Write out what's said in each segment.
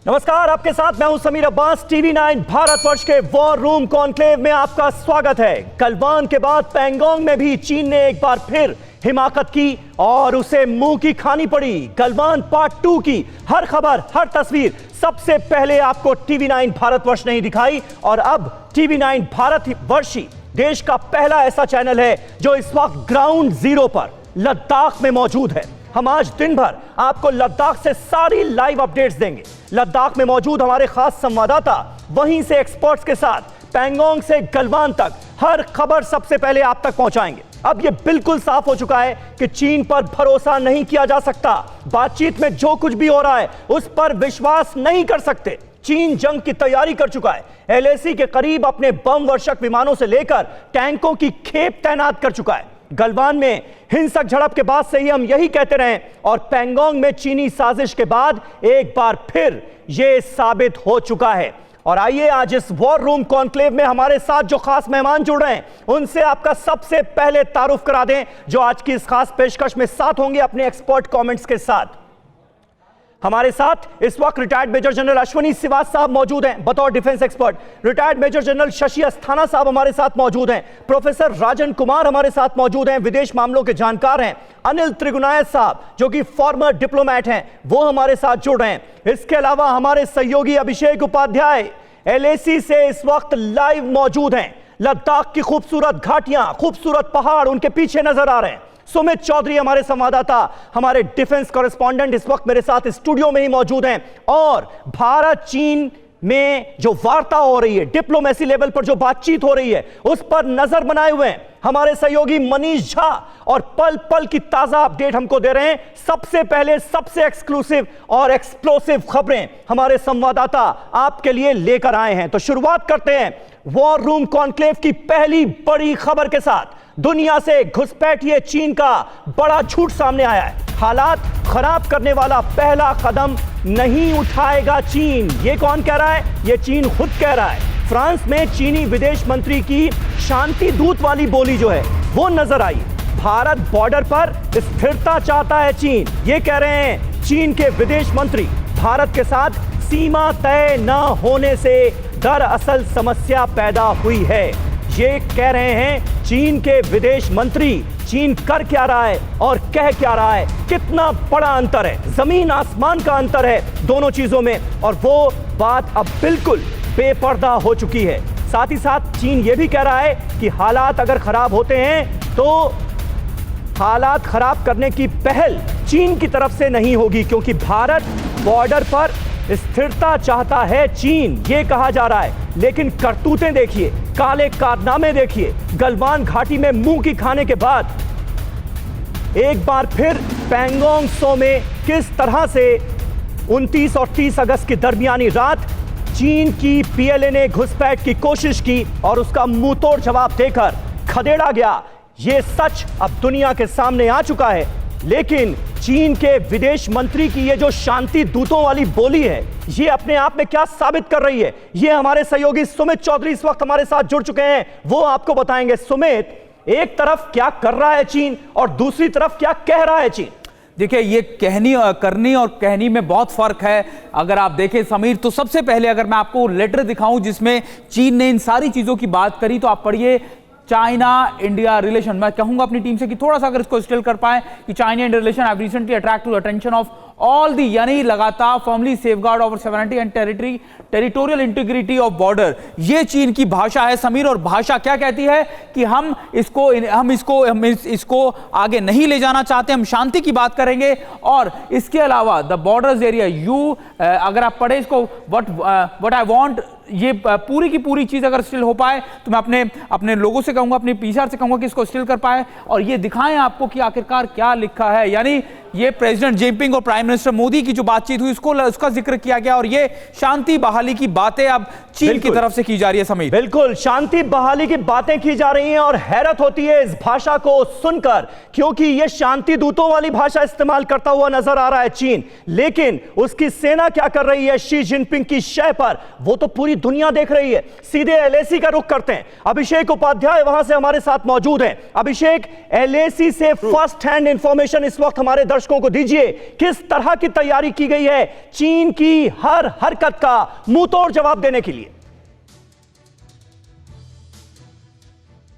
नमस्कार, आपके साथ मैं हूं समीर अब्बास। टीवी 9 भारतवर्ष के वॉर रूम कॉन्क्लेव में आपका स्वागत है। गलवान के बाद पैंगोंग में भी चीन ने एक बार फिर हिमाकत की और उसे मुंह की खानी पड़ी। गलवान पार्ट 2 की हर खबर, हर तस्वीर सबसे पहले आपको टीवी 9 भारतवर्ष ने ही दिखाई और अब टीवी 9 भारतवर्ष ही देश का पहला ऐसा चैनल है जो इस वक्त ग्राउंड जीरो पर लद्दाख में मौजूद है। हम आज दिन भर आपको लद्दाख से सारी लाइव अपडेट्स देंगे। लद्दाख में मौजूद हमारे खास संवाददाता वहीं से एक्सपर्ट्स के साथ पैंगोंग से गलवान तक हर खबर सबसे पहले आप तक पहुंचाएंगे। अब यह बिल्कुल साफ हो चुका है कि चीन पर भरोसा नहीं किया जा सकता। बातचीत में जो कुछ भी हो रहा है उस पर विश्वास नहीं कर सकते। चीन जंग की तैयारी कर चुका है। एलएसी के करीब अपने बम वर्षक विमानों से लेकर टैंकों की खेप तैनात कर चुका है। गलवान में हिंसक झड़प के बाद से ही हम यही कहते रहे और पैंगोंग में चीनी साजिश के बाद एक बार फिर यह साबित हो चुका है। और आइए आज इस वॉर रूम कॉन्क्लेव में हमारे साथ जो खास मेहमान जुड़ रहे हैं उनसे आपका सबसे पहले तारुफ करा दें, जो आज की इस खास पेशकश में साथ होंगे अपने एक्सपर्ट कमेंट्स के साथ। हमारे साथ इस वक्त retired major general Ashwani Siwas साहब मौजूद हैं बतौर defence expert. Retired major general Shashi Asthana साहब हमारे साथ मौजूद हैं। प्रोफेसर राजन कुमार हमारे साथ मौजूद हैं, विदेश मामलों के जानकार हैं। अनिल त्रिगुनायत साहब जो कि फॉर्मर डिप्लोमैट हैं, वो हमारे साथ जुड़ रहे हैं। इसके अलावा हमारे सहयोगी अभिषेक उपाध्याय एलएसी से इस वक्त लाइव मौजूद हैं। लद्दाख की खूबसूरत घाटियां, खूबसूरत पहाड़ उनके पीछे नजर आ रहे हैं। सुमित चौधरी हमारे संवाददाता, हमारे डिफेंस कॉरेस्पॉन्डेंट इस वक्त मेरे साथ स्टूडियो में ही मौजूद हैं। और भारत चीन में जो वार्ता हो रही है, डिप्लोमेसी लेवल पर जो बातचीत हो रही है, उस पर नजर बनाए हुए हैं हमारे सहयोगी मनीष झा और पल पल की ताजा अपडेट हमको दे रहे हैं। सबसे पहले सबसे एक्सक्लूसिव और एक्सप्लोसिव खबरें हमारे संवाददाता आपके लिए लेकर आए हैं। तो शुरुआत करते हैं वॉर रूम कॉन्क्लेव की पहली बड़ी खबर के साथ। दुनिया से घुसपैठिए चीन का बड़ा झूठ सामने आया है। हालात खराब करने वाला पहला कदम नहीं उठाएगा चीन। ये कौन कह रहा है? ये चीन खुद कह रहा है। फ्रांस में चीनी विदेश मंत्री की शांति दूत वाली बोली जो है वो नजर आई। भारत बॉर्डर पर स्थिरता चाहता है चीन, ये कह रहे हैं चीन के विदेश मंत्री। भारत के साथ सीमा तय न होने से दरअसल समस्या पैदा हुई है, ये कह रहे हैं चीन के विदेश मंत्री। चीन कर क्या रहा है और कह क्या रहा है, कितना बड़ा अंतर है, जमीन आसमान का अंतर है दोनों चीजों में। और वो बात अब बिल्कुल बेपर्दा हो चुकी है। साथ ही साथ चीन ये भी कह रहा है कि हालात अगर खराब होते हैं तो हालात खराब करने की पहल चीन की तरफ से नहीं होगी, क्योंकि भारत बॉर्डर पर स्थिरता चाहता है चीन, ये कहा जा रहा है। लेकिन करतूतें देखिए, काले कारनामे देखिए। गलवान घाटी में मुंह की खाने के बाद एक बार फिर पैंगोंग त्सो में किस तरह से 29 और 30 अगस्त की दरमियानी रात चीन की पीएलए ने घुसपैठ की कोशिश की और उसका मुंहतोड़ जवाब देकर खदेड़ा गया, ये सच अब दुनिया के सामने आ चुका है। लेकिन चीन के विदेश मंत्री की ये जो शांति दूतों वाली बोली है, ये अपने आप में क्या साबित कर रही है, ये हमारे सहयोगी सुमित चौधरी इस वक्त हमारे साथ जुड़ चुके हैं, वो आपको बताएंगे। सुमित, एक तरफ क्या कर रहा है चीन और दूसरी तरफ क्या कह रहा है चीन? देखिए, ये करनी और कहनी में बहुत फर्क है। अगर आप देखें समीर, तो सबसे पहले अगर मैं आपको लेटर दिखाऊं जिसमें चीन ने इन सारी चीजों की बात करी, तो आप पढ़िए चाइना इंडिया रिलेशन। मैं कहूंगा अपनी टीम से कि थोड़ा सा अगर इसको स्टिल कर पाए कि China India relation have recently attract to attention of all the, यानी लगातार firmly safeguard over sovereignty and territorial integrity of border. ये चीन की भाषा है समीर, और भाषा क्या कहती है कि हम इसको आगे नहीं ले जाना चाहते, हम शांति की बात करेंगे। और इसके अलावा द बॉर्डर्स एरिया अगर आप पढ़े इसको, व्हाट आई वांट, ये पूरी की पूरी चीज अगर स्टिल हो पाए तो मैं अपने लोगों से कहूंगा, अपने पीसीआर से कहूंगा कि इसको स्टिल कर पाए और ये दिखाएं आपको कि आखिरकार क्या लिखा है। यानी ये प्रेसिडेंट जिनपिंग और प्राइम मिनिस्टर मोदी की जो बातचीत हुई उसका जिक्र किया गया और ये शांति बहाली की बातें अब चीन की तरफ से की जा रही है समीर। बिल्कुल शांति बहाली की बातें की जा रही हैं और हैरत होती है इस भाषा को सुनकर, क्योंकि ये शांति दूतों वाली भाषा इस्तेमाल करता हुआ नजर आ रहा है चीन। लेकिन उसकी सेना क्या कर रही है शी जिनपिंग की शय पर, वो तो पूरी पूरी दुनिया देख रही है। सीधे एलएसी का रुख करते हैं, अभिषेक उपाध्याय वहां से हमारे साथ मौजूद हैं। अभिषेक, एलएसी से फर्स्ट हैंड इंफॉर्मेशन इस वक्त हमारे दर्शकों को दीजिए, किस तरह की तैयारी की गई है चीन की हर हरकत का मुंहतोड़ जवाब देने के लिए?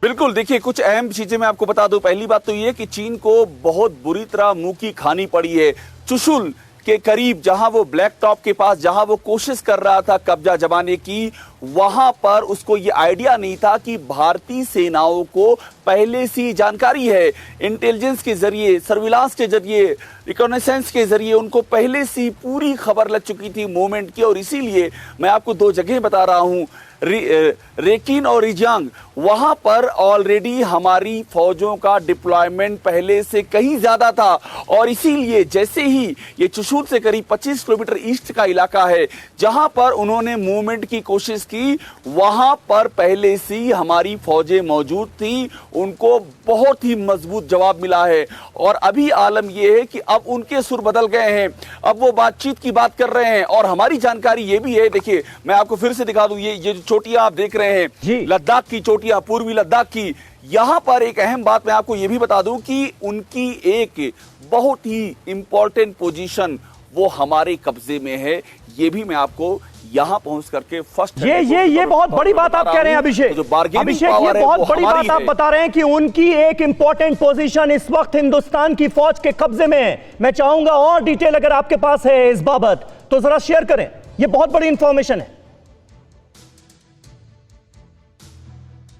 बिल्कुल, देखिए कुछ अहम चीजें मैं आपको बता दूं। पहली बात तो ये कि चीन को बहुत बुरी तरह मुंह की खानी पड़ी है। चुशुल के करीब जहां वो ब्लैक टॉप के पास जहां वो कोशिश कर रहा था कब्जा जमाने की, वहां पर उसको ये आइडिया नहीं था कि भारतीय सेनाओं को पहले से जानकारी है। इंटेलिजेंस के जरिए, सर्विलांस के जरिए, रिकॉग्निसेंस के जरिए उनको पहले से पूरी खबर लग चुकी थी मूवमेंट की। और इसीलिए मैं आपको दो जगह बता रहा हूं, रेकिन और रिजियांग, वहां पर ऑलरेडी हमारी फौजों का डिप्लॉयमेंट पहले से कहीं ज्यादा था। और इसीलिए जैसे ही ये चुशुल से करीब 25 किलोमीटर ईस्ट का इलाका है जहां पर उन्होंने मूवमेंट की कोशिश की, वहां पर पहले से हमारी फौजें मौजूद थी। उनको बहुत ही मजबूत जवाब मिला है। और अभी आलम यह है कि अब उनके सुर बदल गए हैं, अब वो बातचीत की बात कर रहे हैं। और हमारी जानकारी ये भी है, देखिए मैं आपको फिर से दिखा दूं, ये जो चोटियां आप देख रहे हैं, लद्दाख की चोटियां, पूर्वी लद्दाख की, यहां पर एक अहम बात मैं आपको यह भी बता दूं कि उनकी एक बहुत ही इंपॉर्टेंट पोजीशन वो हमारे कब्जे में है। ये भी मैं आपको यहां पहुंच करके फर्स्ट ये बहुत बड़ी बात आप कह रहे हैं अभिषेक। अभिषेक, ये बहुत बड़ी बात आप बता रहे हैं कि उनकी एक इंपॉर्टेंट पोजीशन इस वक्त हिंदुस्तान की फौज के कब्जे में है। मैं चाहूंगा और डिटेल अगर आपके पास है इस बाबत तो जरा शेयर करें, ये बहुत बड़ी इंफॉर्मेशन है।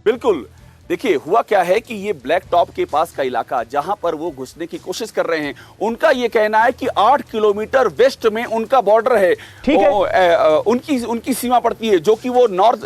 बिल्कुल, देखिए हुआ क्या है कि ये ब्लैक टॉप के पास का इलाका जहां पर वो घुसने की कोशिश कर रहे हैं, उनका ये कहना है कि 8 किलोमीटर वेस्ट में उनका बॉर्डर है। ठीक है, उनकी सीमा पड़ती है, जो कि वो नॉर्थ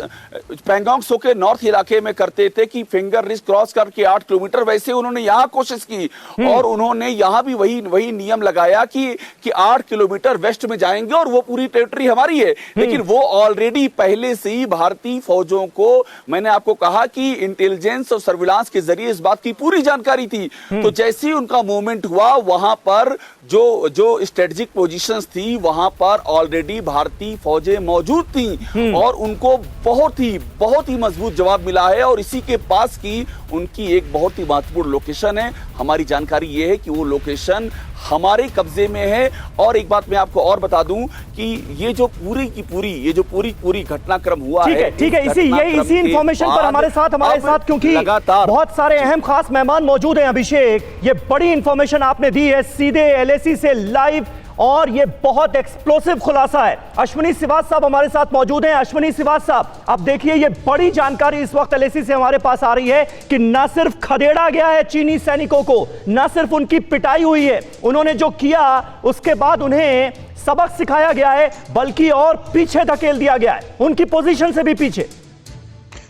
पैंगोंग त्सो के नॉर्थ इलाके में करते थे कि फिंगर रिज क्रॉस करके 8 किलोमीटर, वैसे उन्होंने यहां कोशिश की। और उन्होंने यहां भी वही नियम लगाया कि 8 किलोमीटर वेस्ट में जाएंगे और वो पूरी टेरिटरी हमारी है। लेकिन वो ऑलरेडी पहले से ही भारतीय फौजों को, मैंने आपको कहा कि इंटेलिजेंस और सर्विलांस के जरिए इस बात की पूरी जानकारी थी। तो जैसे ही उनका मूवमेंट हुआ, वहां पर जो स्ट्रेटेजिक पोजीशंस थी वहां पर ऑलरेडी भारतीय फौजें मौजूद थी और उनको बहुत ही मजबूत जवाब मिला है। और इसी के पास की उनकी एक बहुत ही महत्वपूर्ण लोकेशन है। हमारी जानकारी यह है कि वो लोकेशन हमारे कब्जे में है। और एक बात मैं आपको और बता दूं कि ये जो पूरी घटनाक्रम हुआ है, ठीक है, इसी इंफॉर्मेशन पर हमारे साथ क्योंकि बहुत सारे अहम खास मेहमान मौजूद हैं अभिषेक, ये बड़ी इंफॉर्मेशन आपने दी है सीधे एलएसी से लाइव, और ये बहुत एक्सप्लोसिव खुलासा है। अश्विनी श्रीवास्तव साहब हमारे साथ मौजूद हैं। अश्विनी श्रीवास्तव साहब, अब देखिए ये बड़ी जानकारी इस वक्त एलएसी से हमारे पास आ रही है कि ना सिर्फ खदेड़ा गया है चीनी सैनिकों को, ना सिर्फ उनकी पिटाई हुई है, उन्होंने जो किया उसके बाद उन्हें सबक सिखाया गया है, बल्कि और पीछे धकेल दिया गया है, उनकी पोजीशन से भी पीछे।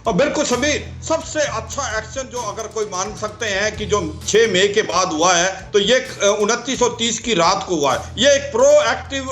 और बिल्कुल समीर, सबसे अच्छा एक्शन जो अगर कोई मान सकते हैं कि जो 6 मई के बाद हुआ है, तो ये 2930 की रात को हुआ है। ये एक प्रोएक्टिव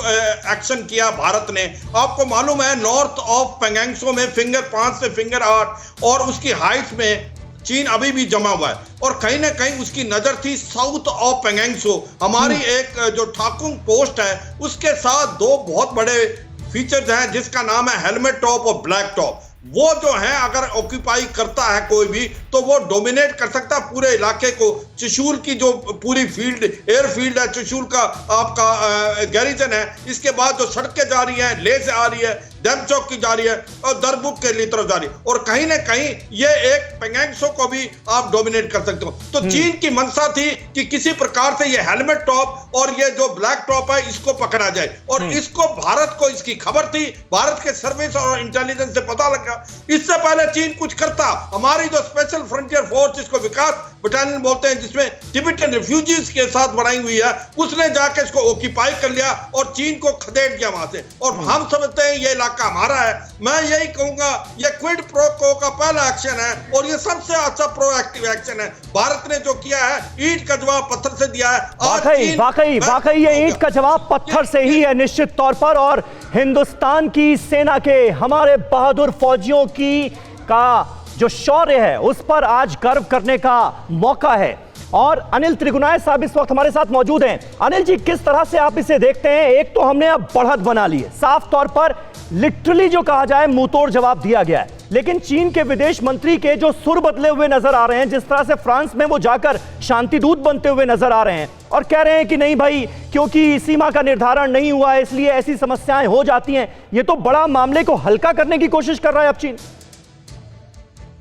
एक्शन किया भारत ने। आपको मालूम है नॉर्थ ऑफ पैंगोंग त्सो में फिंगर 5 से फिंगर 8 और उसकी हाइट में चीन अभी भी जमा हुआ है। और कहीं ना कहीं उसकी नजर थी साउथ ऑफ पैंगोंग त्सो। हमारी एक जो ठाकुंग पोस्ट है उसके साथ 2 बहुत बड़े फीचर्स हैं, जिसका नाम है हेलमेट टॉप और ब्लैक टॉप। वो जो है अगर ऑक्यूपाई करता है कोई भी, तो वो डोमिनेट कर सकता है पूरे इलाके को। चुशुल की जो पूरी फील्ड, एयरफील्ड है, चुशुल का आपका गैरिजन है, इसके बाद जो सड़कें जा रही हैं, ले से आ रही है, डेमचौक की जा रही है और दरबुक के लिए तरफ जा रही है। और कहीं ना कहीं ये एक पैंगोंग त्सो को भी आप डोमिनेट कर सकते हो। तो चीन की मंशा थी कि किसी प्रकार से ये हेलमेट टॉप और ये जो ब्लैक टॉप है इसको पकड़ा जाए। और इसको भारत को इसकी खबर थी, भारत के सर्विस और इंटेलिजेंस से पता लगा। इससे पहले चीन कुछ करता, हमारी जो स्पेशल फ्रंटियर फोर्स, जिसको विकास बटालियन बोलते हैं, जिसमें तिब्बतन रिफ्यूजीज के साथ बनाई हुई है, उसने जाके इसको ऑक्यूपाई कर लिया और चीन को खदेड़ दिया वहां से। और हम समझते हैं ये इलाका हमारा है। मैं यही कहूंगा ये क्विड प्रो को का पहला एक्शन है और ये सबसे अच्छा प्रोएक्टिव एक्शन है। भारत ने जो किया है, ईंट का जवाब पत्थर से दिया है। वाकई ये ईंट का जवाब पत्थर से ही है निश्चित तौर पर। और हिंदुस्तान की सेना के हमारे बहादुर फौजियों की का जो शौर्य है उस पर आज गर्व करने का मौका है। और अनिल त्रिगुनाय साहब इस वक्त हमारे साथ मौजूद हैं। अनिल जी, किस तरह से आप इसे देखते हैं? एक तो हमने अब बढ़त बना ली है, साफ तौर पर लिटरली जो कहा जाए मुंहतोड़ जवाब दिया गया है, लेकिन चीन के विदेश मंत्री के जो सुर बदले हुए नजर आ रहे हैं, जिस तरह से फ्रांस में वो जाकर शांति दूत बनते हुए नजर आ रहे हैं और कह रहे हैं कि नहीं भाई, क्योंकि सीमा का निर्धारण नहीं हुआ है इसलिए ऐसी समस्याएं हो जाती हैं, ये तो बड़ा मामले को हल्का करने की कोशिश कर रहा है अब चीन।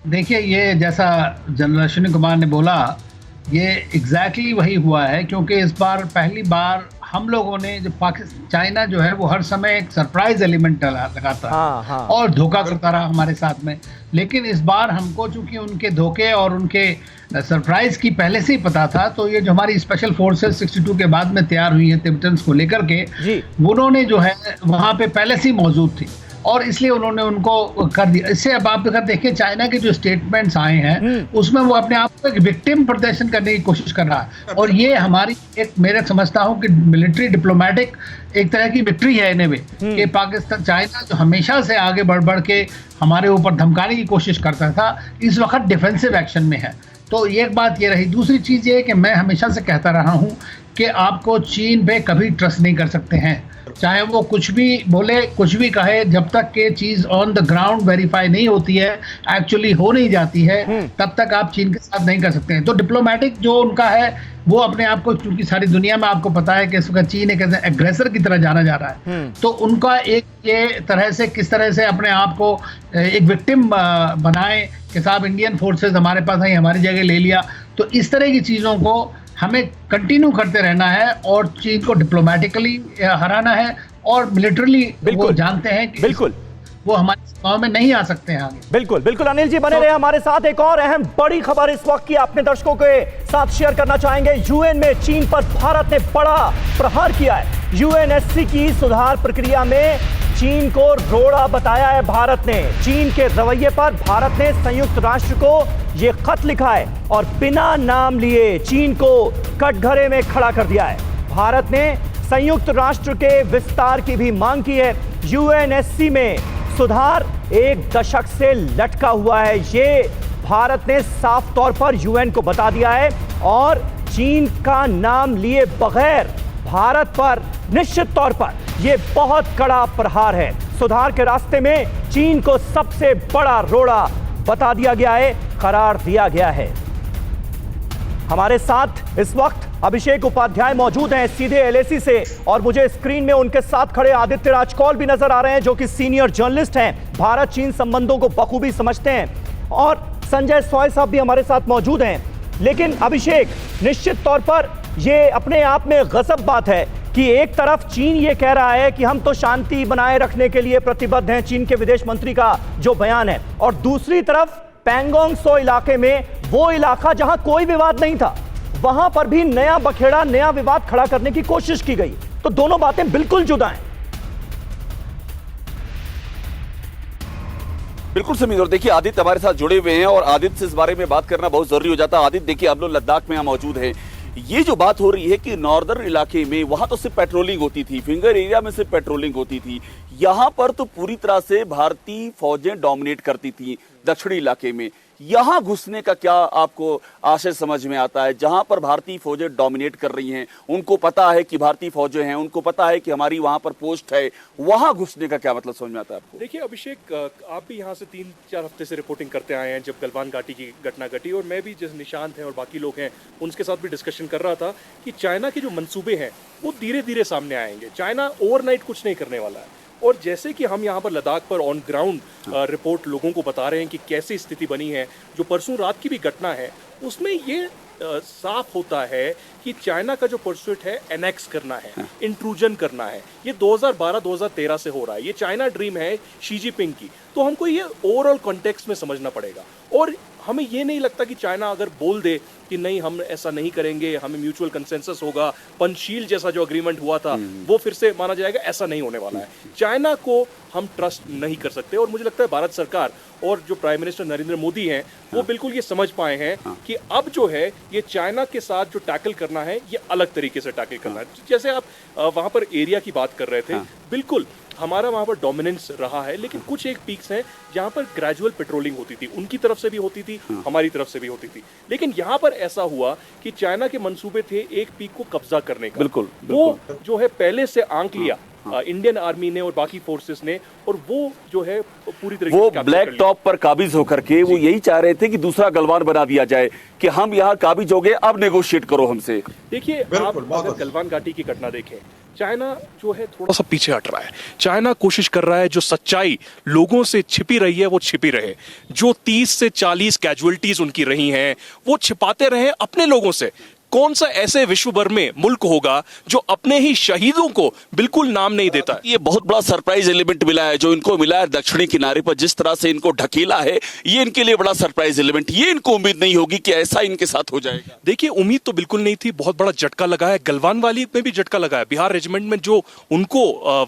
देखिए, ये जैसा जनरल अश्विनी कुमार ने बोला, ये एग्जैक्टली वही हुआ है, क्योंकि इस बार पहली बार हम लोगों ने जो चाइना जो है वो हर समय एक सरप्राइज एलिमेंट लगाता है और धोखा करता रहा हमारे साथ में। लेकिन इस बार हमको चूंकि उनके धोखे और उनके सरप्राइज की पहले से ही पता था, तो ये जो हमारी स्पेशल फोर्सेस 62 के बाद में तैयार हुई हैं तिब्बतन्स को लेकर के, उन्होंने जो है वहाँ पे पहले से ही मौजूद थी और इसलिए उन्होंने उनको कर दिया। इससे अब आप अगर देखें, चाइना के जो स्टेटमेंट्स आए हैं उसमें वो अपने आप को एक विक्टिम प्रदर्शन करने की कोशिश कर रहा है और ये हमारी एक, मैं समझता हूँ कि मिलिट्री डिप्लोमेटिक एक तरह की विक्ट्री है इन्हें कि पाकिस्तान, चाइना जो हमेशा से आगे बढ़ के हमारे ऊपर धमकाने की कोशिश करता था, इस वक्त डिफेंसिव एक्शन में है। तो एक बात ये रही। दूसरी चीज़ ये है कि मैं हमेशा से कहता रहा हूँ कि आपको चीन पे कभी ट्रस्ट नहीं कर सकते हैं, चाहे वो कुछ भी बोले, कुछ भी कहे, जब तक के चीज़ ऑन द ग्राउंड वेरीफाई नहीं होती है, एक्चुअली हो नहीं जाती है, तब तक आप चीन के साथ नहीं कर सकते हैं। तो डिप्लोमेटिक जो उनका है वो अपने आप को, क्योंकि सारी दुनिया में आपको पता है कि इस वक्त चीन एक एग्रेसर की तरह जाना जा रहा है, तो उनका एक ये तरह से किस तरह से अपने आप को एक विक्टिम बनाए कि साहब इंडियन फोर्सेस हमारे पास आई, हमारी जगह ले लिया। तो इस तरह की चीज़ों को हमें कंटिन्यू करते रहना है और चीन को डिप्लोमेटिकली हराना है और मिलिटरली वो जानते हैं कि बिल्कुल वो हमारे सीमाओं में नहीं आ सकते हैं आगे। बिल्कुल बिल्कुल अनिल जी बने रहे हमारे साथ। एक और अहम बड़ी खबर इस वक्त की अपने दर्शकों के साथ शेयर करना चाहेंगे। यूएन में चीन पर भारत ने बड़ा प्रहार किया है। यूएनएससी की सुधार प्रक्रिया में चीन को रोड़ा बताया है भारत ने। चीन के रवैये पर भारत ने संयुक्त राष्ट्र को यह खत लिखा है और बिना नाम लिए चीन को कटघरे में खड़ा कर दिया है। भारत ने संयुक्त राष्ट्र के विस्तार की भी मांग की है। यूएनएससी में सुधार एक दशक से लटका हुआ है, ये भारत ने साफ तौर पर यूएन को बता दिया है और चीन का नाम लिए बगैर भारत पर निश्चित तौर पर यह बहुत कड़ा प्रहार है। सुधार के रास्ते में चीन को सबसे बड़ा रोड़ा बता दिया गया है, करार दिया गया है। हमारे साथ इस वक्त अभिषेक उपाध्याय मौजूद हैं सीधे एलएसी से और मुझे स्क्रीन में उनके साथ खड़े आदित्य राजकौल भी नजर आ रहे हैं जो कि सीनियर जर्नलिस्ट हैं, भारत चीन संबंधों को बखूबी समझते हैं, और संजय सॉय साहब भी हमारे साथ मौजूद हैं। लेकिन अभिषेक, निश्चित तौर पर यह अपने आप में गजब बात है कि एक तरफ चीन ये कह रहा है कि हम तो शांति बनाए रखने के लिए प्रतिबद्ध हैं, चीन के विदेश मंत्री का जो बयान है, और दूसरी तरफ पैंगोंग त्सो इलाके में, वो इलाका जहां कोई विवाद नहीं था, वहां पर भी नया बखेड़ा, नया विवाद खड़ा करने की कोशिश की गई। तो दोनों बातें बिल्कुल जुदा हैं। बिल्कुल समीर, और देखिए आदित्य हमारे साथ जुड़े हुए हैं और आदित्य से इस बारे में बात करना बहुत जरूरी हो जाता है। आदित्य, देखिए हम लोग लद्दाख में यहाँ मौजूद हैं, ये जो बात हो रही है कि नॉर्दर्न इलाके में वहां तो सिर्फ पेट्रोलिंग होती थी, फिंगर एरिया में सिर्फ पेट्रोलिंग होती थी, यहां पर तो पूरी तरह से भारतीय फौजें डोमिनेट करती थी दक्षिणी इलाके में। यहां घुसने का क्या आपको आशय समझ में आता है? जहां पर भारतीय फौजें डोमिनेट कर रही हैं, उनको पता है कि भारतीय फौजें हैं, उनको पता है कि हमारी वहां पर पोस्ट है, वहां घुसने का क्या मतलब समझ में आता है आपको? देखिए अभिषेक, आप भी यहाँ से 3-4 हफ्ते से रिपोर्टिंग करते आए हैं जब गलवान घाटी की घटना घटी, और मैं भी जिस निशांत हैं और बाकी लोग हैं उनके साथ भी डिस्कशन कर रहा था कि चाइना के जो मंसूबे हैं वो धीरे धीरे सामने आएंगे। चाइना ओवरनाइट कुछ नहीं करने वाला है, और जैसे कि हम यहाँ पर लद्दाख पर ऑन ग्राउंड रिपोर्ट लोगों को बता रहे हैं कि कैसी स्थिति बनी है, जो परसों रात की भी घटना है उसमें ये साफ होता है कि चाइना का जो परस्यूट है एनेक्स करना है, इंट्रूजन करना है, ये 2012-2013 से हो रहा है। ये चाइना ड्रीम है शी जिनपिंग की। तो हमको ये ओवरऑल कॉन्टेक्स्ट में समझना पड़ेगा, और हमें ये नहीं लगता कि चाइना अगर बोल दे कि नहीं हम ऐसा नहीं करेंगे, हमें म्यूचुअल कंसेंसस होगा, पंचशील जैसा जो अग्रीमेंट हुआ था वो फिर से माना जाएगा, ऐसा नहीं होने वाला है। चाइना को हम ट्रस्ट नहीं कर सकते, और मुझे लगता है भारत सरकार और जो प्राइम मिनिस्टर नरेंद्र मोदी हैं वो बिल्कुल ये समझ पाए हैं कि अब जो है ये चाइना के साथ जो टैकल करना है ये अलग तरीके से टैकल करना है। जैसे आप वहां पर एरिया की बात कर रहे थे, बिल्कुल, हमारा वहाँ पर डोमिनेंस रहा है, लेकिन कुछ एक पीक्स हैं जहाँ पर ग्रेजुअल पेट्रोलिंग होती थी, उनकी तरफ से भी होती थी, हमारी तरफ से भी होती थी। लेकिन यहाँ पर ऐसा हुआ कि चाइना के मंसूबे थे एक पीक को कब्जा करने का। बिल्कुल, वो जो है पहले से आंक लिया इंडियन आर्मी ने और बाकी फोर्सेस ने, और वो जो है पूरी तरीके वो से capture ब्लैक कर लिया। टॉप पर काबिज होकर के वो यही चाह रहे थे कि दूसरा गलवान बना दिया जाए कि हम यहाँ काबिज हो गए, अब नेगोशिएट करो हमसे। देखिए, आप अगर गलवान घाटी की घटना देखें, चाइना जो है थोड़ा सा पीछे हट रहा है। चाइना कोशिश कर रहा है जो सच्चाई लोगों से छिपी रही है वो छिपी रहे, जो 30 से 40 कैजुअलिटीज उनकी रही हैं वो छिपाते रहे अपने लोगों से। कौन सा ऐसे विश्व भर में मुल्क होगा जो अपने ही शहीदों को बिल्कुल नाम नहीं देता? ये बहुत बड़ा सरप्राइज एलिमेंट मिला है जो इनको मिला है दक्षिणी किनारे पर, जिस तरह से इनको ढकेला है, ये इनके लिए बड़ा सरप्राइज एलिमेंट। ये इनको उम्मीद नहीं होगी कि ऐसा इनके साथ हो जाएगा। देखिए, उम्मीद तो बिल्कुल नहीं थी, बहुत बड़ा झटका लगा है। गलवान वाली में भी झटका लगा है। बिहार रेजिमेंट में जो उनको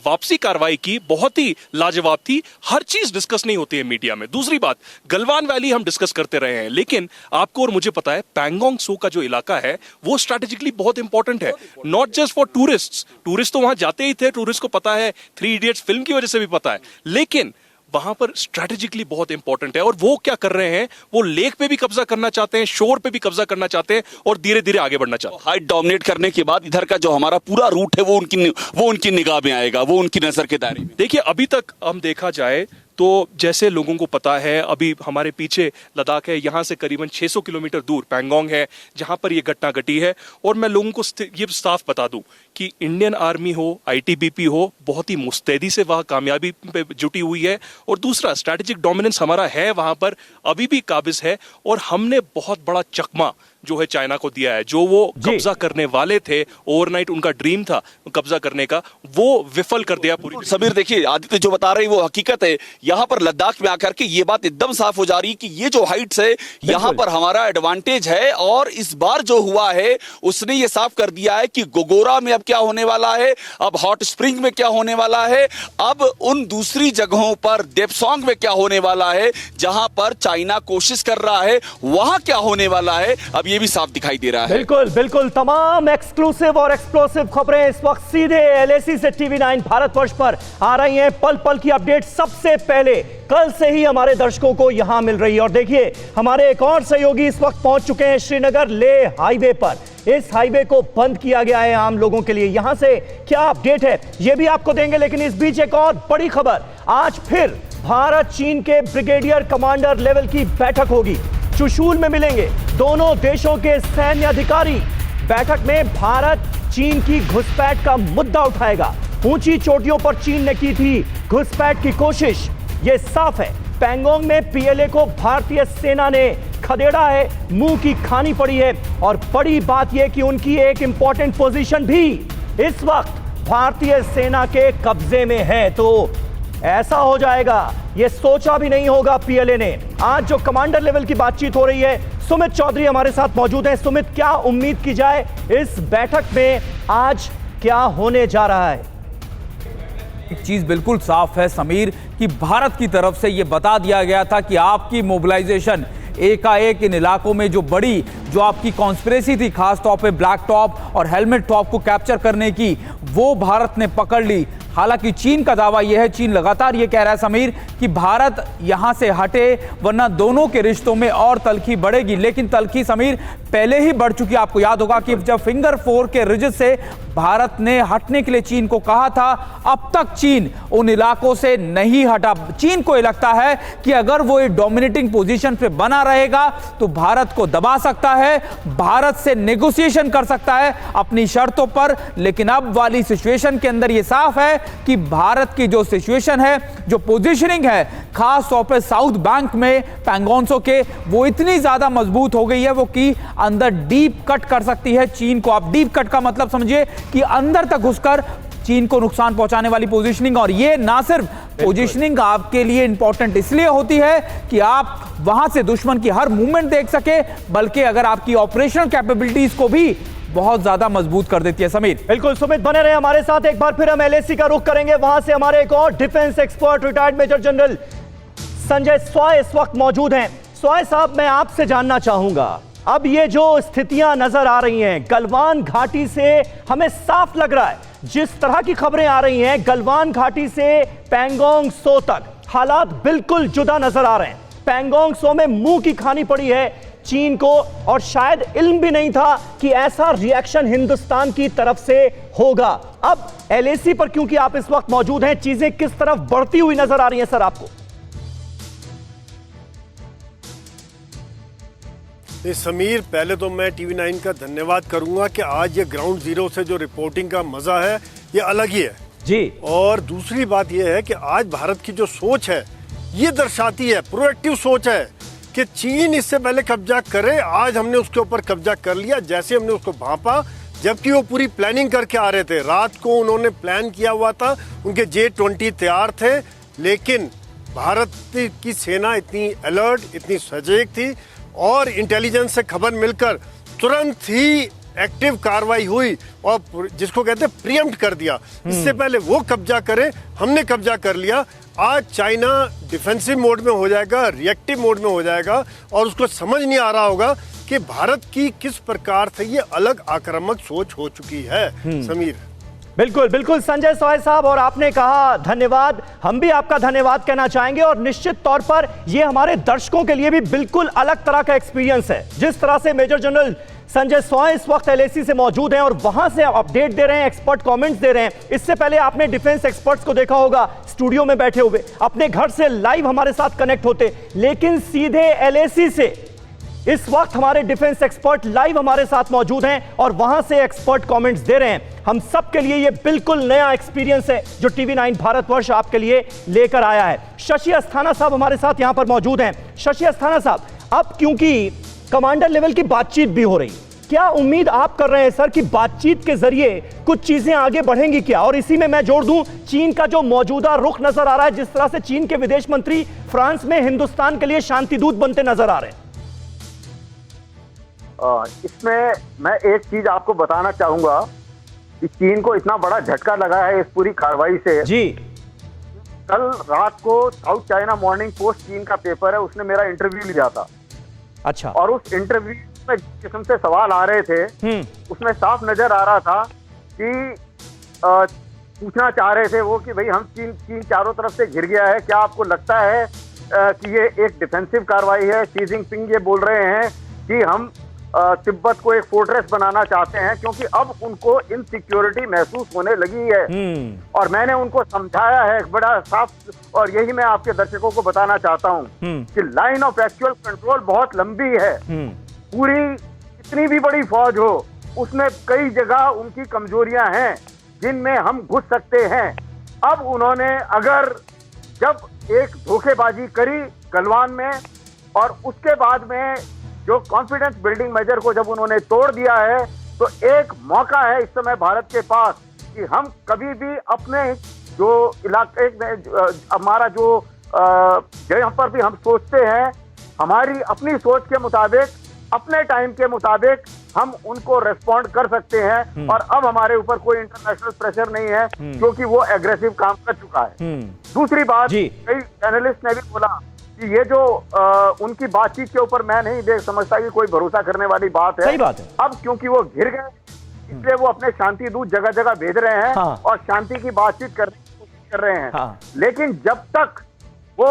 वापसी कार्रवाई की बहुत ही लाजवाब थी। हर चीज डिस्कस नहीं होती है मीडिया में। दूसरी बात, गलवान वैली हम डिस्कस करते रहे हैं, लेकिन आपको और मुझे पता है पैंगोंग सो का जो इलाका है वो स्ट्रैटेजिकली बहुत इंपॉर्टेंट है, not just for tourist. Tourist तो वहां जाते ही थे, टूरिस्ट को पता है, 3 इडियट्स फिल्म की वजह से भी पता है, लेकिन वहां पर स्ट्रैटेजिकली बहुत इंपॉर्टेंट है। और वो क्या कर रहे हैं, वो लेक पे भी कब्जा करना चाहते हैं, शोर पे भी कब्जा करना चाहते हैं और धीरे धीरे आगे बढ़ना चाहते हैं। हाइट डोमिनेट करने के बाद इधर का जो हमारा पूरा रूट है वो उनकी निगाह में आएगा, वो उनकी नजर के दायरे में। देखिए, अभी तक हम देखा जाए तो जैसे लोगों को पता है, अभी हमारे पीछे लद्दाख है, यहाँ से करीबन 600 किलोमीटर दूर पैंगोंग है जहाँ पर ये घटना घटी है। और मैं लोगों को ये साफ बता दूं कि इंडियन आर्मी हो, आईटीबीपी हो, बहुत ही मुस्तैदी से वहाँ कामयाबी पे जुटी हुई है। और दूसरा, स्ट्रैटेजिक डोमिनेंस हमारा है वहाँ पर, अभी भी काबिज है। और हमने बहुत बड़ा चकमा जो है चाइना को दिया है। जो वो कब्जा करने वाले थे, ओवरनाइट उनका ड्रीम था कब्जा करने का, वो विफल कर दिया पूरी। समीर, देखिए आदित्य जो बता रहे हैं वो हकीकत है। यहाँ पर लद्दाख में आकर के ये बात एकदम साफ हो जा रही है कि ये जो हाइट्स है यहाँ पर हमारा एडवांटेज है। और इस बार जो हुआ है उसने ये साफ कर दिया है कि गोगोरा में अब क्या होने वाला है, अब हॉट स्प्रिंग में क्या होने वाला है, अब उन दूसरी जगहों पर देपसोंग में क्या होने वाला है जहां पर चाइना कोशिश कर रहा है, वहां क्या होने वाला है, अब ये भी साफ दिखाई दे रहा है। बिल्कुल बिल्कुल, तमाम एक्सक्लूसिव और एक्सप्लोसिव खबरें इस वक्त सीधे एलएसी से TV9 भारतवर्ष पर आ रही हैं। पल पल की अपडेट सबसे पहले कल से ही हमारे दर्शकों को यहां मिल रही है। और देखिए, हमारे एक और सहयोगी इस वक्त पहुंच चुके हैं श्रीनगर लेह हाईवे पर। इस हाईवे को बंद किया गया है आम लोगों के लिए। यहां से क्या अपडेट है ये भी आपको देंगे, लेकिन इस बीच एक और बड़ी खबर। आज फिर भारत चीन के ब्रिगेडियर कमांडर लेवल की बैठक होगी। चुशूल में मिलेंगे दोनों देशों के सैन्य अधिकारी। बैठक में भारत चीन की घुसपैठ का मुद्दा उठाएगा। ऊंची चोटियों पर चीन ने की थी घुसपैठ की कोशिश, यह साफ है। पैंगोंग में पीएलए को भारतीय सेना ने खदेड़ा है, मुंह की खानी पड़ी है। और बड़ी बात यह कि उनकी एक इंपॉर्टेंट पोजीशन भी इस वक्त भारतीय सेना के कब्जे में है। तो ऐसा हो जाएगा ये सोचा भी नहीं होगा पीएलए ने। आज जो कमांडर लेवल की बातचीत हो रही है, सुमित चौधरी हमारे साथ मौजूद हैं। सुमित, क्या उम्मीद की जाए इस बैठक में आज क्या होने जा रहा है? एक चीज बिल्कुल साफ है समीर कि भारत की तरफ से यह बता दिया गया था कि आपकी मोबिलाइजेशन एकाएक इन इलाकों में जो आपकी कॉन्स्पिरेसी थी, खास तौर पे ब्लैक टॉप और हेलमेट टॉप को कैप्चर करने की, वो भारत ने पकड़ ली। हालांकि चीन का दावा यह है, चीन लगातार यह कह रहा है समीर कि भारत यहां से हटे वरना दोनों के रिश्तों में और तलखी बढ़ेगी। लेकिन तलखी समीर पहले ही बढ़ चुकी। आपको याद होगा कि जब फिंगर 4 के रिज से भारत ने हटने के लिए चीन को कहा था, अब तक चीन उन इलाकों से नहीं हटा। चीन को यह लगता है कि अगर वो एक डोमिनेटिंग पोजीशन पे बना रहेगा तो भारत को दबा सकता है, भारत से नेगोशिएशन कर सकता है अपनी शर्तों पर। लेकिन अब वाली सिचुएशन के अंदर यह साफ है कि भारत की जो सिचुएशन है, जो पोजीशनिंग है, खास तौर पर साउथ बैंक में पैंगोंग के, वो इतनी ज्यादा मजबूत हो गई है वो कि अंदर डीप कट कर सकती है चीन को। आप डीप कट का मतलब समझिए कि अंदर तक घुसकर चीन को नुकसान पहुंचाने वाली पोजीशनिंग। और ये ना सिर्फ पोजीशनिंग आपके लिए इंपॉर्टेंट इसलिए होती है कि आप वहां से दुश्मन की हर मूवमेंट देख सके, बल्कि अगर आपकी ऑपरेशनल कैपेबिलिटीज को भी बहुत ज्यादा मजबूत कर देती है। समीर, बिल्कुल सुमित, बने रहे हमारे साथ। एक बार फिर हम एलएसी का रुख करेंगे। वहां से हमारे एक और defence expert retired major general Sanjay स्वाय इस वक्त मौजूद हैं। स्वाय साहब, मैं आपसे जानना चाहूंगा, अब ये जो स्थितियां नजर आ रही हैं गलवान घाटी से, हमें साफ लग रहा है जिस तरह की खबरें आ रही हैं गलवान घाटी से पैंगोंग त्सो तक, हालात बिल्कुल जुदा नजर आ रहे हैं। पैंगोंग त्सो में मुंह की खानी पड़ी है चीन को, और शायद इल्म भी नहीं था कि ऐसा रिएक्शन हिंदुस्तान की तरफ से होगा। अब एलएसी पर क्योंकि आप इस वक्त मौजूद हैं, चीजें किस तरफ बढ़ती हुई नजर आ रही हैं सर आपको? समीर, पहले तो मैं टीवी9 का धन्यवाद करूंगा कि आज ये ग्राउंड जीरो से जो रिपोर्टिंग का मजा है ये अलग ही है जी। और दूसरी बात ये है कि आज भारत की जो सोच है ये दर्शाती है, प्रोएक्टिव सोच है कि चीन इससे पहले कब्जा करे, आज हमने उसके ऊपर कब्जा कर लिया। जैसे हमने उसको भांपा, जबकि वो पूरी प्लानिंग करके आ रहे थे, रात को उन्होंने प्लान किया हुआ था, उनके J-20 तैयार थे, लेकिन भारत की सेना इतनी अलर्ट, इतनी सजग थी और इंटेलिजेंस से खबर मिलकर तुरंत ही एक्टिव कार्रवाई हुई और जिसको कहते हैं प्रीएम्प्ट कर दिया। इससे पहले वो कब्जा करे, हमने कब्जा कर लिया। आज चाइना डिफेंसिव मोड में हो जाएगा, रिएक्टिव मोड में हो जाएगा और उसको समझ नहीं आ रहा होगा कि भारत की किस प्रकार से ये अलग आक्रामक सोच हो चुकी है। समीर, बिल्कुल बिल्कुल संजय सॉय साहब, और आपने कहा धन्यवाद, हम भी आपका धन्यवाद कहना चाहेंगे। और निश्चित तौर पर यह हमारे दर्शकों के लिए भी बिल्कुल अलग तरह का एक्सपीरियंस है। जिस तरह से मेजर जनरल संजय सॉय इस वक्त एलएसी से मौजूद हैं और वहां से अपडेट दे रहे हैं, एक्सपर्ट कमेंट्स दे रहे हैं। इससे पहले आपने डिफेंस एक्सपर्ट्स को देखा होगा स्टूडियो में बैठे हुए, अपने घर से लाइव हमारे साथ कनेक्ट होते, लेकिन सीधे एलएसी से इस वक्त हमारे डिफेंस एक्सपर्ट लाइव हमारे साथ मौजूद हैं और वहां से एक्सपर्ट कमेंट्स दे रहे हैं। हम सब के लिए यह बिल्कुल नया एक्सपीरियंस है जो टीवी9 भारतवर्ष आपके लिए लेकर आया है। शशि अस्थाना साहब हमारे साथ यहां पर मौजूद हैं। शशि अस्थाना साहब, अब क्योंकि कमांडर लेवल की बातचीत भी हो रही, क्या उम्मीद आप कर रहे हैं सर कि बातचीत के जरिए कुछ चीजें आगे बढ़ेंगी क्या? और इसी में मैं जोड़ दूं, चीन का जो मौजूदा रुख नजर आ रहा है, जिस तरह से चीन के विदेश मंत्री फ्रांस में हिंदुस्तान के लिए शांति दूत बनते नजर आ रहे हैं। इसमें मैं एक चीज आपको बताना चाहूंगा कि चीन को इतना बड़ा झटका लगा है इस पूरी कार्रवाई से जी। कल रात को साउथ चाइना मॉर्निंग पोस्ट चीन का पेपर है, उसने मेरा इंटरव्यू लिया था। अच्छा। और उस इंटरव्यू में जिस किस्म से सवाल आ रहे थे उसमें साफ नजर आ रहा था कि पूछना चाह रहे थे वो कि भाई हम चीन चारों तरफ से घिर गया है, क्या आपको लगता है कि ये एक डिफेंसिव कार्रवाई है? शी जिनपिंग ये बोल रहे हैं कि हम तिब्बत को एक फोर्ट्रेस बनाना चाहते हैं क्योंकि अब उनको इनसिक्योरिटी महसूस होने लगी है। और मैंने उनको समझाया है बड़ा साफ, और यही मैं आपके दर्शकों को बताना चाहता हूं कि लाइन ऑफ एक्चुअल कंट्रोल बहुत लंबी है। पूरी इतनी भी बड़ी फौज हो, उसमें कई जगह उनकी कमजोरियां हैं जिनमें हम घुस सकते हैं। अब उन्होंने अगर जब एक धोखेबाजी करी गलवान में और उसके बाद में जो कॉन्फिडेंस बिल्डिंग मेजर को जब उन्होंने तोड़ दिया है, तो एक मौका है इस समय भारत के पास कि हम कभी भी अपने जो इलाके में हमारा जो जहाँ पर भी हम सोचते हैं, हमारी अपनी सोच के मुताबिक, अपने टाइम के मुताबिक हम उनको रेस्पॉन्ड कर सकते हैं। और अब हमारे ऊपर कोई इंटरनेशनल प्रेशर नहीं है क्योंकि वो एग्रेसिव काम कर चुका है। दूसरी बात, कई एनालिस्ट ने भी बोला कि ये जो उनकी बातचीत के ऊपर मैं नहीं देख समझता कि कोई भरोसा करने वाली बात है। सही बात है। अब क्योंकि वो घिर गए इसलिए वो अपने शांति दूत जगह जगह भेज रहे हैं और शांति की बातचीत करने की कोशिश कर रहे हैं। लेकिन जब तक वो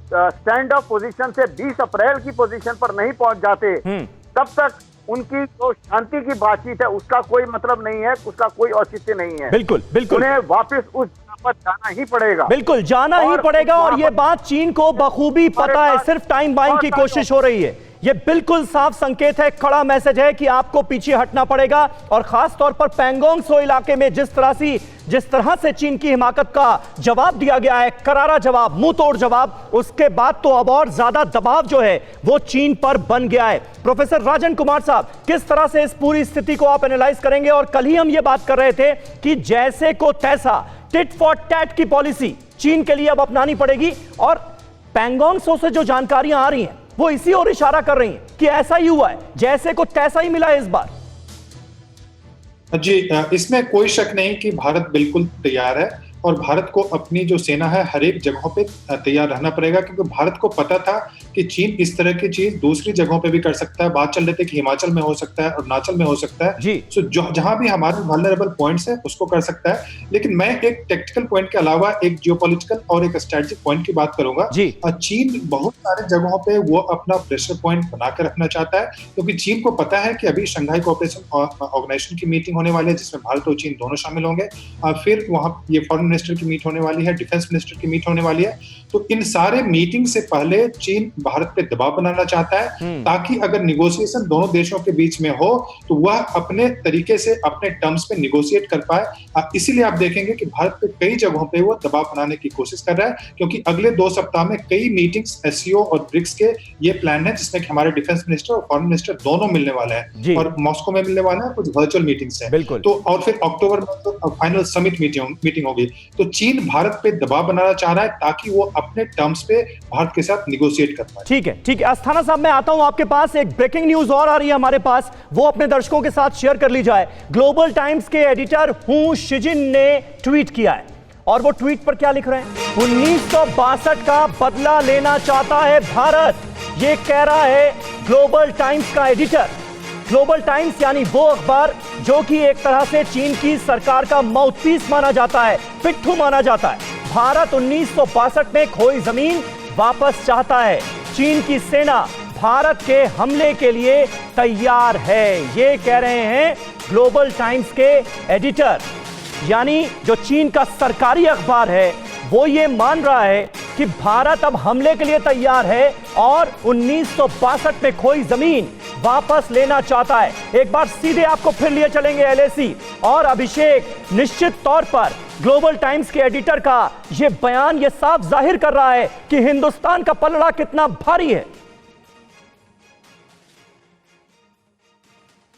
स्टैंड ऑफ पोजीशन से 20 अप्रैल की पोजीशन पर नहीं पहुंच जाते, तब तक उनकी जो शांति की बातचीत है उसका कोई मतलब नहीं है, उसका कोई औचित्य नहीं है। बिल्कुल बिल्कुल, उन्हें वापस उस पर जाना ही पड़ेगा। बिल्कुल जाना ही पड़ेगा और ये बात चीन को बखूबी पता है, सिर्फ टाइम बाइंग की कोशिश हो रही है। ये बिल्कुल साफ संकेत है, कड़ा मैसेज है कि आपको पीछे हटना पड़ेगा। और खास तौर पर पैंगोंग त्सो इलाके में जिस तरह से चीन की हिमाकत का जवाब दिया गया है, करारा जवाब, मुंह तोड़ जवाब, उसके बाद तो अब और ज्यादा दबाव जो है वो चीन पर बन गया है। प्रोफेसर राजन कुमार साहब, किस तरह से इस पूरी स्थिति को आप एनालाइज करेंगे? और कल ही हम ये बात कर रहे थे कि जैसे को तैसा टिट फॉर टैट की पॉलिसी चीन के लिए अब अपनानी पड़ेगी, और पैंगोंग त्सो से जो जानकारियां आ रही हैं वो इसी ओर इशारा कर रही हैं कि ऐसा ही हुआ है, जैसे को तैसा ही मिला है इस बार। जी, इसमें कोई शक नहीं कि भारत बिल्कुल तैयार है और भारत को अपनी जो सेना है हर एक जगहों पे तैयार रहना पड़ेगा, क्योंकि भारत को पता था कि चीन इस तरह की चीज दूसरी जगहों पे भी कर सकता है। बात चल रही थी कि हिमाचल में हो सकता है, अरुणाचल में हो सकता है, सो जहां भी हमारे वल्नरेबल पॉइंट्स है उसको कर सकता है। लेकिन मैं एक टेक्टिकल पॉइंट के अलावा एक जियोपॉलिटिकल और एक स्ट्रेटेजिक पॉइंट की बात करूंगा। चीन बहुत सारे जगहों पे वो अपना प्रेशर पॉइंट बनाकर रखना चाहता है, क्योंकि चीन को पता है कि अभी शंघाई कोऑपरेशन ऑर्गेनाइजेशन की मीटिंग होने वाली है जिसमें भारत और चीन दोनों शामिल होंगे। फिर वहां ये फॉरेन मिनिस्टर की मीट होने वाली है, डिफेंस मिनिस्टर की मीट होने वाली है। तो इन सारे मीटिंग से पहले चीन भारत पे दबाव बनाना चाहता है, ताकि अगर निगोशिएशन दोनों देशों के बीच में हो तो वह अपने तरीके से अपने टर्म्स पे निगोशिएट कर पाए। इसीलिए आप देखेंगे कि भारत पे कई जगहों पे वो दबाव बनाने की कोशिश कर रहा है, क्योंकि अगले 2 सप्ताह में कई मीटिंग्स एससीओ और ब्रिक्स के ये प्लान है, जिसमें कि हमारे डिफेंस मिनिस्टर और फॉरेन मिनिस्टर दोनों मिलने वाले हैं और मॉस्को में मिलने वाले हैं, कुछ वर्चुअल मीटिंग्स हैं। तो और फिर अक्टूबर में तो फाइनल समिट मीटिंग होगी। तो चीन भारत पे दबाव बनाना चाह रहा है ताकि वो अपने टर्म्स पे भारत के साथ निगोशिएट कर पाए। ठीक है अस्थाना साहब, मैं आता हूं आपके पास। एक ब्रेकिंग न्यूज और आ रही है हमारे पास, वो अपने दर्शकों के साथ शेयर कर ली जाए। ग्लोबल टाइम्स के एडिटर हू शिजिन ने ट्वीट किया है, और वो ट्वीट पर क्या लिख रहे हैं? 1962 का बदला लेना चाहता है भारत, ये कह रहा है ग्लोबल टाइम्स का एडिटर। ग्लोबल टाइम्स यानी वो अखबार जो कि एक तरह से चीन की सरकार का माउथपीस माना जाता है, पिट्ठू माना जाता है। भारत 1962 में खोई जमीन वापस चाहता है। चीन की सेना भारत के हमले के लिए तैयार है, ये कह रहे हैं ग्लोबल टाइम्स के एडिटर। यानी जो चीन का सरकारी अखबार है वो ये मान रहा है कि भारत अब हमले के लिए तैयार है और 1962 में खोई जमीन वापस लेना चाहता है। एक बार सीधे आपको फिर लिए चलेंगे एलएसी और अभिषेक। निश्चित तौर पर ग्लोबल टाइम्स के एडिटर का यह बयान यह साफ जाहिर कर रहा है कि हिंदुस्तान का पलड़ा कितना भारी है।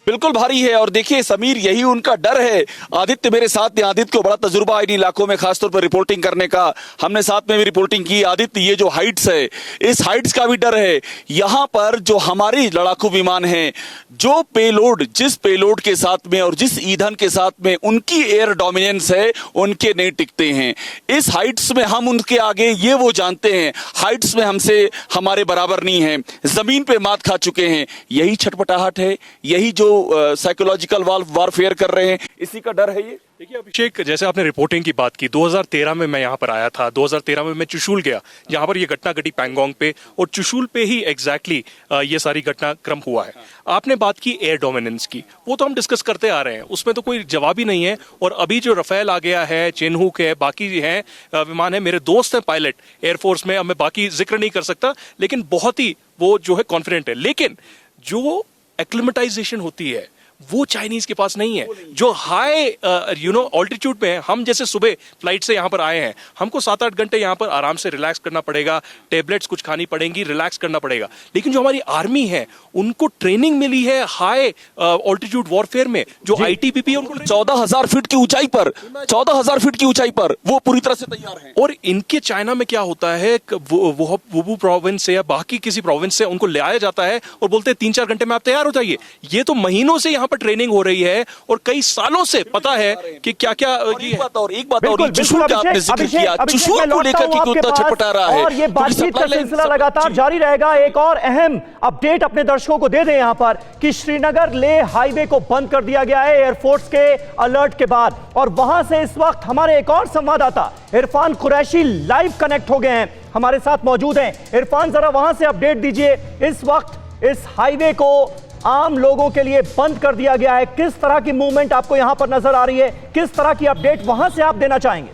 बिल्कुल भारी है। और देखिए समीर, यही उनका डर है। आदित्य मेरे साथ हैं, आदित्य को बड़ा तजुर्बा है इन इलाकों में खासतौर पर रिपोर्टिंग करने का, हमने साथ में भी रिपोर्टिंग की। आदित्य, ये जो हाइट्स है, इस हाइट्स का भी डर है। यहां पर जो हमारी लड़ाकू विमान हैं, जो पेलोड, जिस पेलोड के साथ में और जिस ईंधन के साथ में उनकी एयर डोमिनेंस है, उनके नहीं टिकते हैं। इस हाइट्स में हम उनके आगे, ये वो जानते हैं, हाइट्स में हमसे हमारे बराबर नहीं है, जमीन पे मात खा चुके हैं। यही छटपटाहट है, यही जो साइकोलॉजिकल वॉरफेयर कर रहे हैं, इसी का डर है ये। देखिए अभिषेक, जैसे आपने रिपोर्टिंग की बात की, 2013 में मैं यहाँ पर आया था। 2013 में मैं चुशूल गया, जहाँ पर ये घटना घटी पैंगोंग पे, और चुशूल पे ही एग्जैक्टली ये सारी घटनाक्रम हुआ है। आपने बात की एयर डोमिनेंस की, वो तो हम डिस्कस करते आ रहे हैं, उसमें तो कोई जवाब ही नहीं है। और अभी जो रफेल आ गया है, चेनहुक है, बाकी हैं विमान है, मेरे दोस्त हैं पायलट एयरफोर्स में, अब मैं बाकी जिक्र नहीं कर सकता, लेकिन बहुत ही वो जो है कॉन्फिडेंट है। लेकिन जो एक्लिमेटाइजेशन होती है वो चाइनीज के पास नहीं है। जो हाई ऑल्टीट्यूड पे है, हम जैसे सुबह फ्लाइट से यहाँ पर आए हैं, हमको 7-8 घंटे यहाँ पर आराम से रिलैक्स करना पड़ेगा, टेबलेट्स कुछ खानी पड़ेंगी, रिलैक्स करना पड़ेगा। लेकिन जो हमारी आर्मी है, उनको ट्रेनिंग मिली है हाई ऑल्टीट्यूड वॉरफेयर में, जो आईटीबीपी, उनको 14,000 फीट की ऊंचाई पर, 14,000 फीट की ऊंचाई पर वो पूरी तरह से तैयार है। और इनके चाइना में क्या होता है, वुबू प्रोविंस से या बाकी किसी प्रोविंस से उनको ले आया जाता है और बोलते हैं 3-4 घंटे में आप तैयार हो जाइए। ये तो महीनों से यहाँ पर ट्रेनिंग हो रही है और कई सालों से पता है कि क्या क्या। एक बात और चुशूल का आपने जिक्र किया, चुशूल को लेकर के कितना छटपटा रहा है, और ये बातचीत का सिलसिला लगातार जारी रहेगा। एक और अहम अपडेट अपने दर्शकों को दे दें यहां पर कि श्रीनगर लेह हाईवे को बंद कर दिया गया है एयरफोर्स के अलर्ट के बाद, और वहां से इस वक्त हमारे एक और संवाददाता इरफान कुरैशी लाइव कनेक्ट हो गए हैं, हमारे साथ मौजूद हैं। इरफान, जरा वहां से अपडेट दीजिए। इस वक्त इस हाईवे को आम लोगों के लिए बंद कर दिया गया है, किस तरह की मूवमेंट आपको यहां पर नजर आ रही है, किस तरह की अपडेट वहां से आप देना चाहेंगे?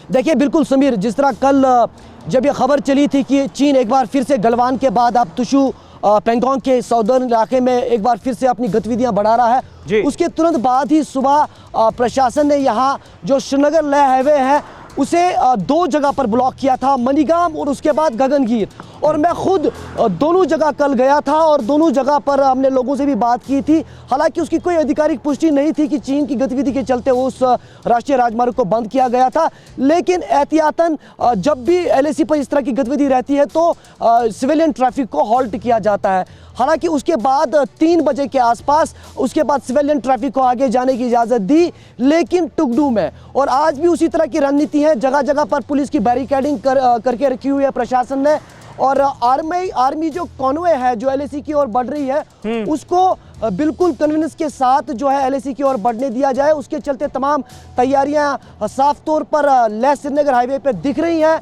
देखिए बिल्कुल समीर, जिस तरह कल जब यह खबर चली थी कि चीन एक बार फिर से गलवान के बाद अब तुशु पैंगोंग के सौदर्न इलाके में एक बार फिर से अपनी गतिविधियां बढ़ा रहा है, उसके तुरंत बाद ही सुबह प्रशासन ने यहाँ जो श्रीनगर लेह हाईवे है उसे 2 जगह पर ब्लॉक किया था, मनीगाम और उसके बाद गगनगीर। और मैं खुद दोनों जगह कल गया था और दोनों जगह पर हमने लोगों से भी बात की थी। हालांकि उसकी कोई आधिकारिक पुष्टि नहीं थी कि चीन की गतिविधि के चलते उस राष्ट्रीय राजमार्ग को बंद किया गया था, लेकिन एहतियातन जब भी एलएसी पर इस तरह की गतिविधि रहती है तो सिविलियन ट्रैफिक को हॉल्ट किया जाता है। हालांकि उसके बाद 3 बजे के आसपास उसके बाद सिविलियन ट्रैफिक को आगे जाने की इजाज़त दी, लेकिन टुगडू में और आज भी उसी तरह की रणनीति है। जगह जगह पर पुलिस की बैरिकेडिंग करके रखी हुई है प्रशासन ने, और आर्मी जो कॉन्वे है जो एलएसी की ओर बढ़ रही है उसको बिल्कुल कन्वीनियंस के साथ जो है एलएसी की ओर बढ़ने दिया जाए। उसके चलते तमाम तैयारियां साफ तौर पर लेह श्रीनगर हाईवे पे दिख रही हैं।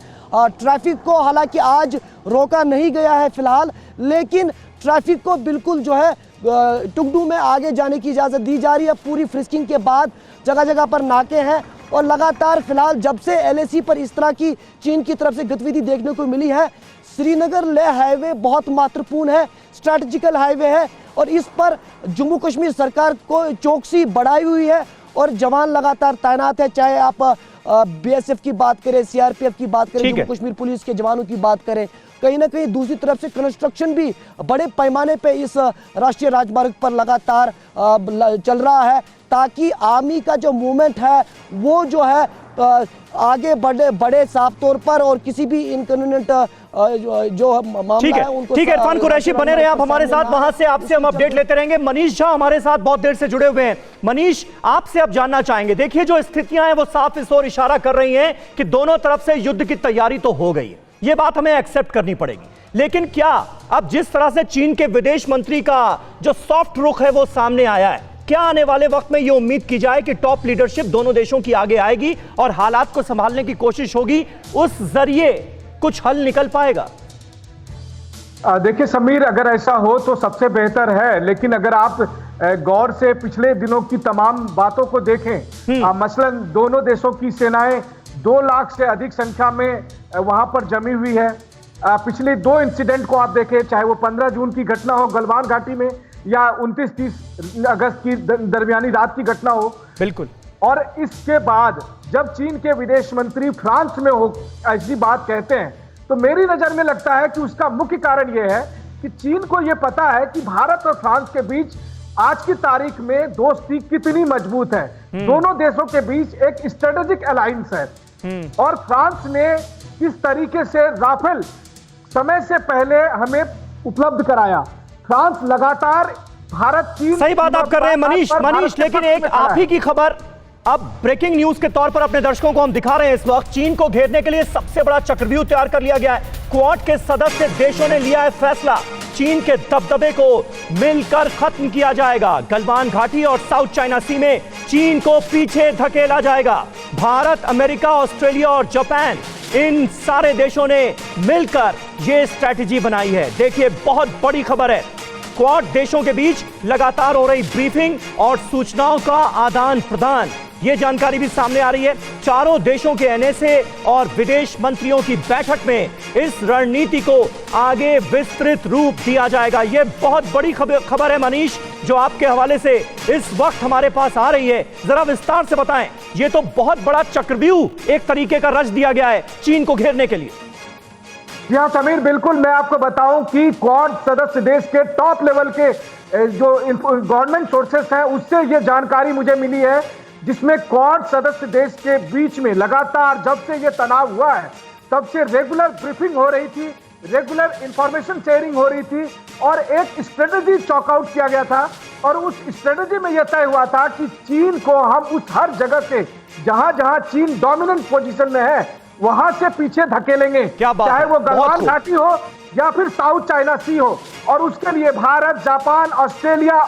ट्रैफिक को हालांकि आज रोका नहीं गया है फिलहाल, लेकिन ट्रैफिक को बिल्कुल जो है टुगडू में आगे जाने की इजाज़त दी जा रही है। पूरी फ्रिस्किंग के बाद जगह जगह पर नाके हैं और लगातार फिलहाल जब से एलएसी पर इस तरह की चीन की तरफ से गतिविधि देखने को मिली है, श्रीनगर लेह हाईवे बहुत महत्वपूर्ण है, स्ट्रैटेजिकल हाईवे है और इस पर जम्मू कश्मीर सरकार को चौकसी बढ़ाई हुई है और जवान लगातार तैनात है। चाहे आप बीएसएफ की बात करें, सीआरपीएफ की बात करें, जम्मू कश्मीर पुलिस के जवानों की बात करें, कहीं ना कहीं दूसरी तरफ से कंस्ट्रक्शन भी बड़े पैमाने पे इस राष्ट्रीय राजमार्ग पर लगातार चल रहा है, ताकि आर्मी का जो मूवमेंट है वो जो है आगे बढ़े साफ तौर पर और किसी भी इनकन्वीनियंट जो मामला है उनको। ठीक है, इरफान कुरैशी बने रहे आप हमारे साथ, वहां से आपसे हम अपडेट लेते रहेंगे। मनीष झा हमारे साथ बहुत देर से जुड़े हुए हैं। मनीष, आपसे अब जानना चाहेंगे, देखिए जो स्थितियां हैं वो साफ इस ओर इशारा कर रही हैं कि दोनों तरफ से युद्ध की तैयारी तो हो गई है, ये बात हमें एक्सेप्ट करनी पड़ेगी, लेकिन क्या अब जिस तरह से चीन के विदेश मंत्री का जो सॉफ्ट रुख है वो सामने आया है, क्या आने वाले वक्त में ये उम्मीद की जाए कि टॉप लीडरशिप दोनों देशों की आगे आएगी और हालात को संभालने की कोशिश होगी, उस जरिए कुछ हल निकल पाएगा? देखिए समीर, अगर ऐसा हो तो सबसे बेहतर है, लेकिन अगर आप गौर से पिछले दिनों की तमाम बातों को देखें, मसलन दोनों देशों की सेनाएं 2 लाख से अधिक संख्या में वहां पर जमी हुई है। पिछले 2 इंसिडेंट को आप देखें, चाहे वो 15 जून की घटना हो गलवान घाटी में या 29-30 अगस्त की दरमियानी रात की घटना हो। बिल्कुल। और इसके बाद जब चीन के विदेश मंत्री फ्रांस में हो ऐसी बात कहते हैं, तो मेरी नजर में लगता है कि उसका मुख्य कारण यह है कि चीन को यह पता है कि भारत और फ्रांस के बीच आज की तारीख में दोस्ती कितनी मजबूत है। दोनों देशों के बीच एक स्ट्रेटेजिक अलायंस है और फ्रांस ने किस तरीके से राफेल समय से पहले हमें उपलब्ध कराया। फ्रांस लगातार भारत चीन, सही बात आप कर रहे हैं मनीष, लेकिन एक आप ही की खबर अब ब्रेकिंग न्यूज के तौर पर अपने दर्शकों को हम दिखा रहे हैं। इस वक्त चीन को घेरने के लिए सबसे बड़ा चक्रव्यूह तैयार कर लिया गया है। क्वाड के सदस्य देशों ने लिया है फैसला, चीन के दबदबे को मिलकर खत्म किया जाएगा। गलवान घाटी और साउथ चाइना सी में चीन को पीछे धकेला जाएगा। भारत, अमेरिका, ऑस्ट्रेलिया और जापान, इन सारे देशों ने मिलकर यह स्ट्रैटेजी बनाई है। देखिए, बहुत बड़ी खबर है, क्वाड देशों के बीच लगातार हो रही ब्रीफिंग और सूचनाओं का आदान प्रदान, ये जानकारी भी सामने आ रही है। चारों देशों के एनएसए और विदेश मंत्रियों की बैठक में इस रणनीति को आगे विस्तृत रूप दिया जाएगा। यह बहुत बड़ी खबर है मनीष, जो आपके हवाले से इस वक्त हमारे पास आ रही है। जरा विस्तार से बताएं, यह तो बहुत बड़ा चक्रव्यूह एक तरीके का रच दिया गया है चीन को घेरने के लिए। जी हाँ समीर, बिल्कुल। मैं आपको बताऊं कि क्वाड सदस्य देश के टॉप लेवल के जो गवर्नमेंट सोर्सेस हैं उससे ये जानकारी मुझे मिली है, जिसमें क्वाड सदस्य देश के बीच में लगातार जब से ये तनाव हुआ है तब से रेगुलर ब्रीफिंग हो रही थी, रेगुलर इंफॉर्मेशन शेयरिंग हो रही थी और एक स्ट्रेटेजी चॉकआउट किया गया था। और उस स्ट्रेटेजी में यह तय हुआ था कि चीन को हम उस हर जगह से जहां जहां चीन डोमिनेंट पोजीशन में है वहां से पीछे धकेलेंगे, चाहे वो गलवान घाटी हो या फिर साउथ चाइना सी हो। और उसके लिए भारत, जापान, ऑस्ट्रेलिया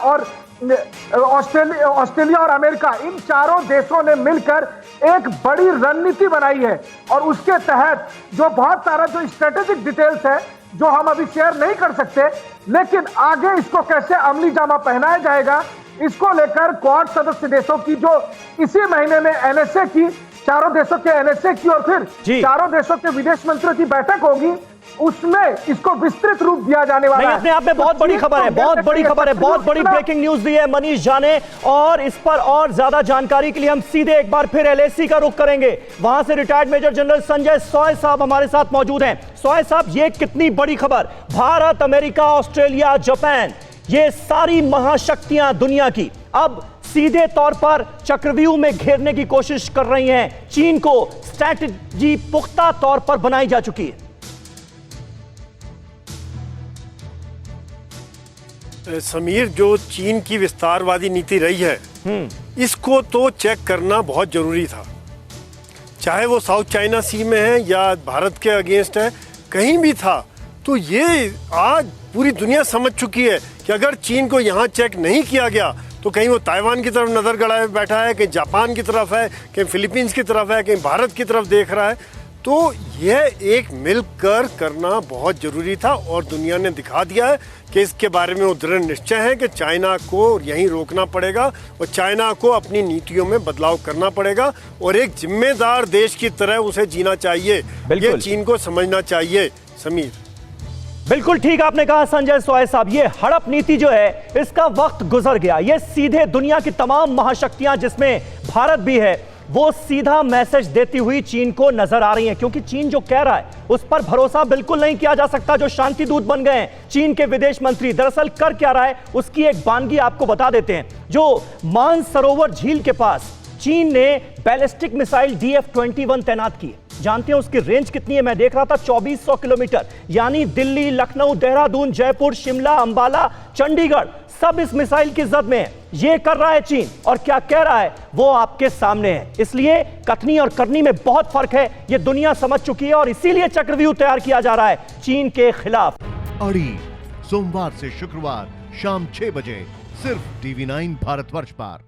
और अमेरिका, इन चारों देशों ने मिलकर एक बड़ी रणनीति बनाई है। और उसके तहत जो बहुत सारा जो स्ट्रेटेजिक डिटेल्स है जो हम अभी शेयर नहीं कर सकते, लेकिन आगे इसको कैसे अमली जामा पहनाया जाएगा, इसको लेकर क्वाड सदस्य देशों की जो इसी महीने में एनएसए की, चारों देशों के एनएसए की और फिर चारों देशों के विदेश मंत्रियों की बैठक होगी, उसमें इसको विस्तृत रूप दिया जाने वाला है। अपने आप में बहुत बड़ी खबर है, बहुत बड़ी खबर है, बहुत बड़ी ब्रेकिंग न्यूज दी है मनीष झा ने। और इस पर और ज्यादा जानकारी के लिए हम सीधे एक बार फिर एलएसी का रुख करेंगे। वहां से retired major general Sanjay Soy साहब हमारे साथ मौजूद हैं। सॉय साहब, ये कितनी बड़ी खबर, भारत, अमेरिका, ऑस्ट्रेलिया, जापान, ये सारी महाशक्तियां दुनिया की अब सीधे तौर पर चक्रव्यूह में घेरने की कोशिश कर रही हैं। चीन को स्ट्रैटेजी पुख्ता तौर पर बनाई जा चुकी है। समीर, जो चीन की विस्तारवादी नीति रही है इसको तो चेक करना बहुत जरूरी था। चाहे वो साउथ चाइना सी में है या भारत के अगेंस्ट है, कहीं भी था, तो ये आज पूरी दुनिया समझ चुकी है कि अगर चीन को यहाँ चेक नहीं किया गया तो कहीं वो ताइवान की तरफ नजर गड़ाए बैठा है, कहीं जापान की तरफ है, कहीं फिलीपींस की तरफ है, कहीं भारत की तरफ देख रहा है। तो यह एक मिलकर करना बहुत जरूरी था और दुनिया ने दिखा दिया है कि इसके बारे में वो दृढ़ निश्चय है कि चाइना को यहीं रोकना पड़ेगा और चाइना को अपनी नीतियों में बदलाव करना पड़ेगा और एक जिम्मेदार देश की तरह उसे जीना चाहिए। ये चीन को समझना चाहिए। समीर, बिल्कुल ठीक आपने कहा संजय सोय साहब, ये हड़प नीति जो है इसका वक्त गुजर गया। ये सीधे दुनिया की तमाम महाशक्तियां जिसमें भारत भी है वो सीधा मैसेज देती हुई चीन को नजर आ रही हैं, क्योंकि चीन जो कह रहा है उस पर भरोसा बिल्कुल नहीं किया जा सकता। जो शांति दूत बन गए हैं चीन के विदेश मंत्री, दरअसल कर क्या रहा है उसकी एक वानगी आपको बता देते हैं। जो मानसरोवर झील के पास चीन ने बैलिस्टिक मिसाइल DF-21 तैनात की है। जानते हैं उसकी रेंज कितनी है? मैं देख रहा था 2400 किलोमीटर, यानी दिल्ली, लखनऊ, देहरादून, जयपुर, शिमला, अंबाला, चंडीगढ़ सब इस मिसाइल की जद में है। ये कर रहा है चीन और क्या कह रहा है वो आपके सामने है। इसलिए कथनी और करनी में बहुत फर्क है, ये दुनिया समझ चुकी है और इसीलिए चक्रव्यूह तैयार किया जा रहा है चीन के खिलाफ। अड़ी सोमवार से शुक्रवार शाम 6 बजे सिर्फ TV9 भारतवर्ष पर।